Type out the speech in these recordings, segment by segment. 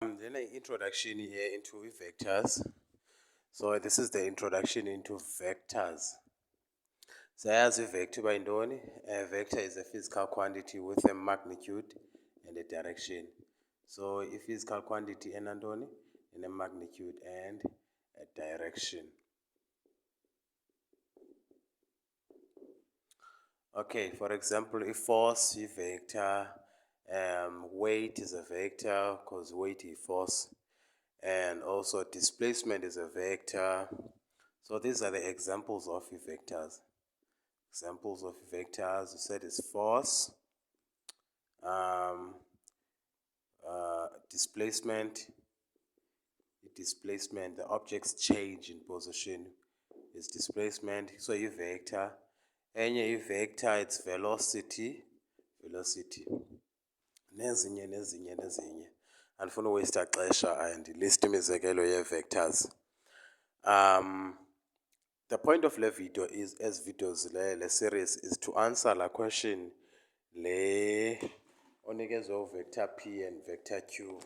Then an introduction here into vectors. So this is the introduction into vectors. So as a vector by Ndoni, a vector is a physical quantity with a magnitude and a direction. So a physical quantity and Ndoni, and a magnitude and a direction. Okay, for example, if force is a vector, weight is a vector because weight is force, and also displacement is a vector. So these are the examples of vectors. Examples of vectors, we said is force, displacement, the object's change in position is displacement, so a vector. Enye vector, it's velocity. Nezinye. Andifuna uwaste ixesha andiliste imizekelo yee-vectors. The point of the video is, as videos le series, is to answer la question le onikezwe vector P and vector Q.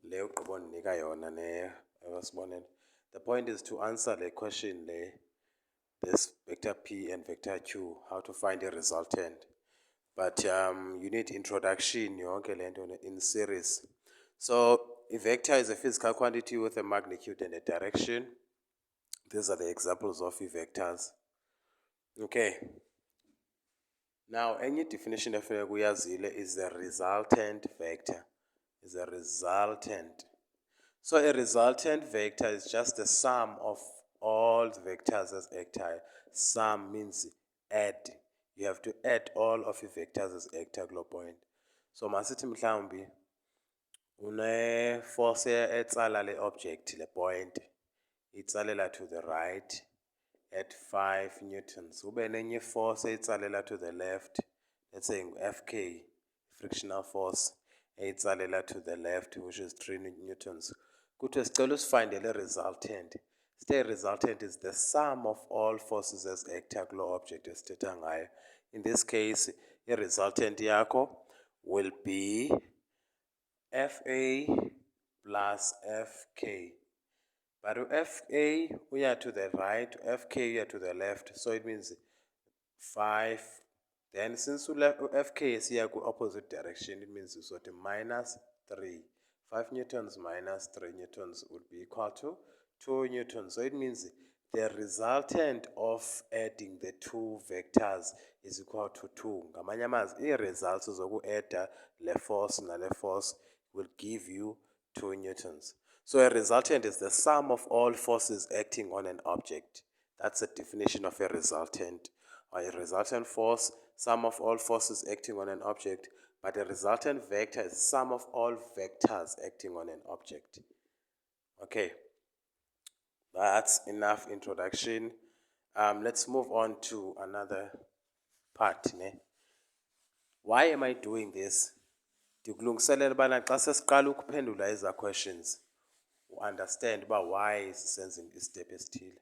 Le ugqiba undinika yona ne wasibonela. The point is to answer the question le, this vector P and vector Q, how to find a resultant. But you need introduction yonke le nto in series. So a vector is a physical quantity with a magnitude and a direction. These are the examples of vectors. Okay. Now, any definition of uyazile is a resultant vector. Is a resultant. So a resultant vector is just the sum of all the vectors as vector. Sum means add. You have to add all of your vectors as vector kulo point. So masithi mhlawumbi une force etsala le object le point itsalela to the right at 5 newtons. Ube nenye force etsalela to the left, let's say Fk, frictional force, etsalela to the left, which is 3 newtons. Kuthiwe sicela usifindele resultant. The resultant is the sum of all forces as actor kulo object esithetha ngayo. In this case, the resultant yakho will be Fa plus Fk. But Fa, we are to the right, Fk, we are to the left, so it means 5. Then since Fk is here in opposite direction, it means it's minus 3. 5 newtons minus 3 newtons would be equal to 2 newtons. So it means the resultant of adding the two vectors is equal to 2. Ngamanye amazwi, results zoku-adda le force nale force will give you 2 newtons. So a resultant is the sum of all forces acting on an object. That's the definition of a resultant. Or a resultant force, sum of all forces acting on an object. But a resultant vector is sum of all vectors acting on an object. Okay, that's enough introduction. Let's move on to another part. Why am I doing this? Ndikulungiselela ubana xa sesiqala ukuphendula eza questions, understand about why sisenza isitep esithile.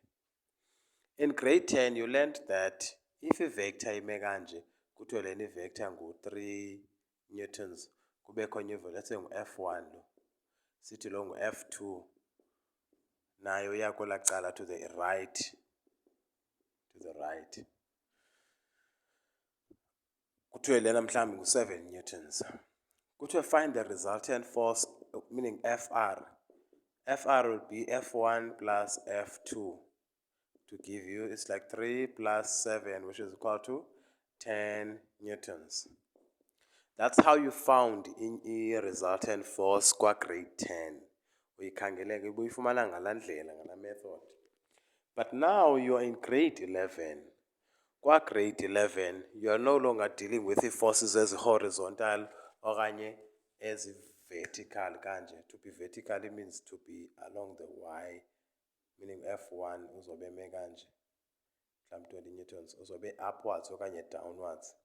In grade 10 you learned that if a vector ime kanje kuthiwe lena ivector ngu-3 newtons, kubekho nye let's say ngu-F1 lo, sithi lo ngu-F2, nayo iyakwela cala to the right, kuthiwe lena mhlawumbi ngu-7 newtons. Kuthiwe find the resultant force, meaning Fr. Fr will be F1 plus F2 to give you, it's like 3 plus 7, which is equal to 10 newtons. That's how you found in a resultant force kwa grade 10. Uyikhangeleke ubuyifumana ngala ndlela, ngala method. But now you are in grade 11. Kwa grade 11, you are no longer dealing with the forces as horizontal okanye as vertical kanje. To be vertical it means to be along the y, meaning F1 uzobe eme kanje, 20 newtons, uzobe upwards okanye downwards.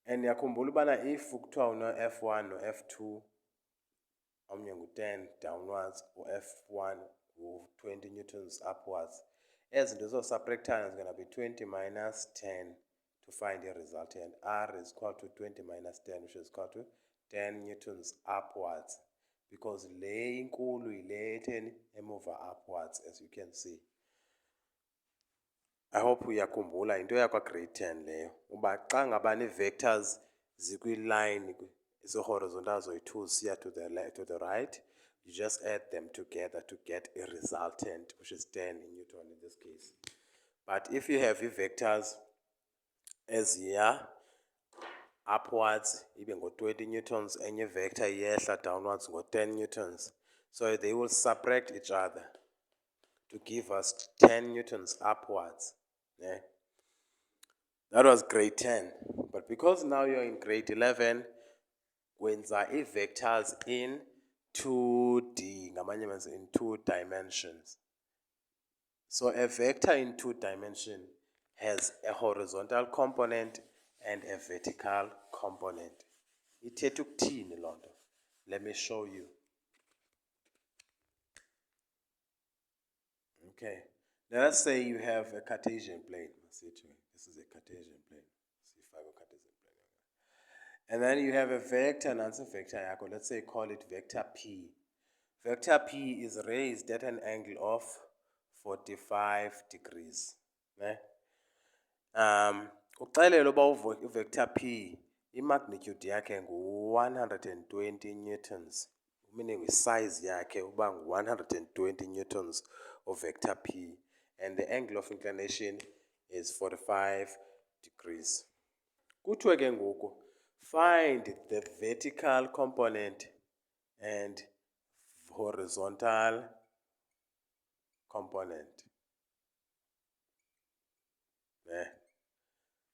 And yakhumbula ubana if kuthiwa una F1 no F2, omnye ngu-10 downwards, u-F1 ngu-20 newtons upwards, ezinto zosubtractana is going to be 20 minus 10 to find a resultant. R is equal to 20 minus 10, which is equal to 10 newtons upwards, because le inkulu ile etheni emuva upwards, as you can see. I hope uyakhumbula into yakwa grade 10 leyo uba xa ngabani vectors zikwi-line ezi-horizontal zoyi-2 siya to the right, you just add them together to get a resultant, which is 10 in Newton in this case. But if you have vectors eziya upwards ibe ngo-20 newtons, enye vector iyehla downwards ngo-10 newtons, so they will subtract each other to give us 10 newtons upwards. Yeah. That was grade 10. But because now you're in grade 11, wenza vectors in 2D, in 2 dimensions. So a vector in 2 dimensions has a horizontal component and a vertical component. Ithetha ukuthini loo nto? Let me show you. Okay. Let us say you have a Cartesian plane. This is a Cartesian plane. See if I have a Cartesian plane. And then you have a vector, and answer vector yakho. Let's say call it vector P. Vector P is raised at an angle of 45 degrees. Uxelele uba uvector P, i-magnitude yakhe ngu-120 newtons. Meaning size yakhe uba ngu-120 newtons of vector P. And the angle of inclination is 45 degrees. Kuthiwe ke ngoku, find the vertical component and horizontal component.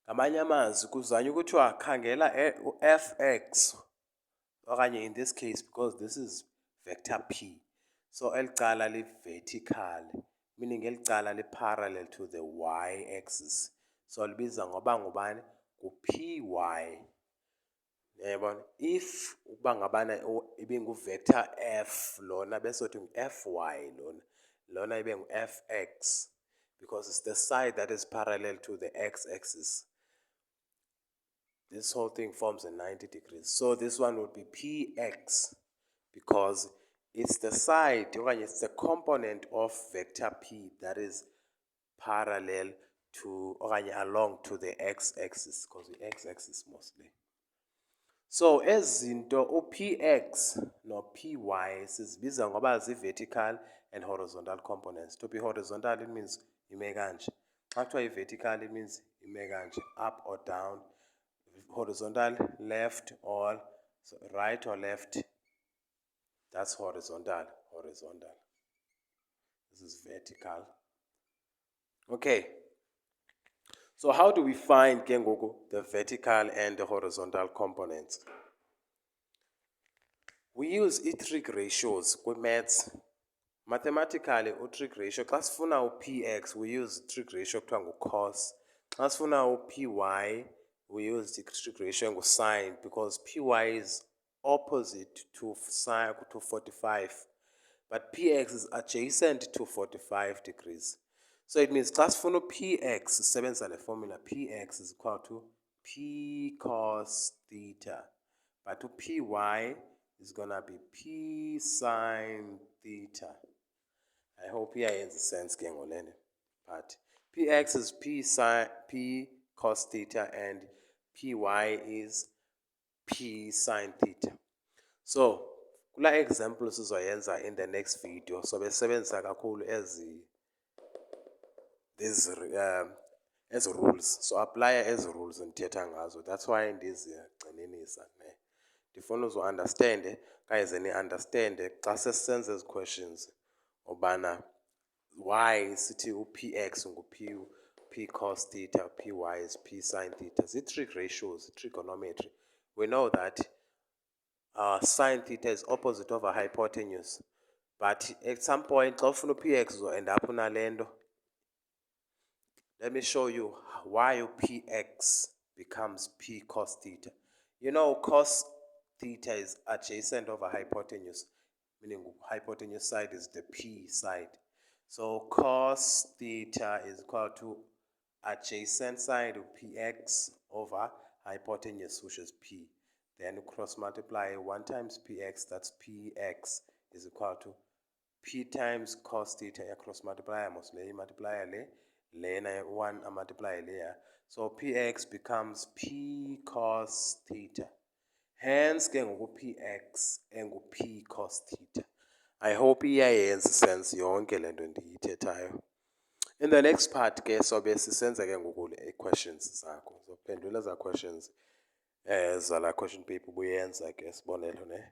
Ngamanye amazwi kuzanywa ukuthiwa khangela u-fx, okanye in this case because this is vector P, so elicala li-vertical, meaning elicala li-parallel to the y-axis, so libiza ngoba ngubani? Ngu-py. Yabona, if uba ngabana ibingu-vector f lona besothi ngu-fy lona ibe ngu-fx, because it's the side that is parallel to the x-axis. This whole thing forms a 90 degrees. So this one would be px, because it's the side, or it's the component of vector P that is parallel to, or along to the x-axis, because the x-axis mostly. So ezinto u-px no-py sizibiza ngoba zi-vertical and horizontal components. To be horizontal, it means ime kanje. Xa kuthiwa vertical, it means ime kanje, up or down. Horizontal, left or right or left, that's horizontal. This is vertical. Okay. So how do we find ke ngoku the vertical and the horizontal components? We use trig ratios kwi-maths. Mathematically, trig ratio, xa sifuna u-px, we use trig ratio kuthiwa ngu-cos. Xa sifuna u-py, we use the trig ratio ngu-sine, because py is opposite to sine to 45, but px is adjacent to 45 degrees. So it means xa sifuna u-px, sisebenzisa le formula, px is equal to p cos theta, but py is gonna be p sine theta. I hope iyayenza sense ke ngolene. But px is p cos theta and py is p sine theta. So kula example sizoyenza in the next video, so besebenzisa kakhulu these rules. So apply ezi rules ndithetha ngazo. That's why ndizigxininisa. Ndifuna uzo-understande, guys, ni-understande xa sesisenza ezi questions obana why sithi u-px ngu-p cos theta, py is p sine theta. Zii-trig ratios, trigonometry. We know that sine theta is opposite over hypotenuse, but at some point xa ufuna u-px uzo-end up unale nto. Let me show you why px becomes p cos theta. You know, cos theta is adjacent over hypotenuse, meaning hypotenuse side is the p side. So cos theta is equal to adjacent side of px over hypotenuse, which is p. then cross multiply 1 times px, that's px is equal to p times cos theta. Cross multiply mos le multiply le lena 1 multiply le, so px becomes p cos theta, hence ke ngoku px engu p cos theta. I hope iyayenza sense yonke le nto ndiyithethayo. In the next part ke sobe sisenza ke ngoku questions zakho, uzophendula eza questions zala question paper ubuyenza ke sibonelo ne.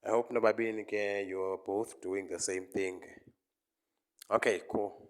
I hope nobabini ke you're both doing the same thing. Okay, cool.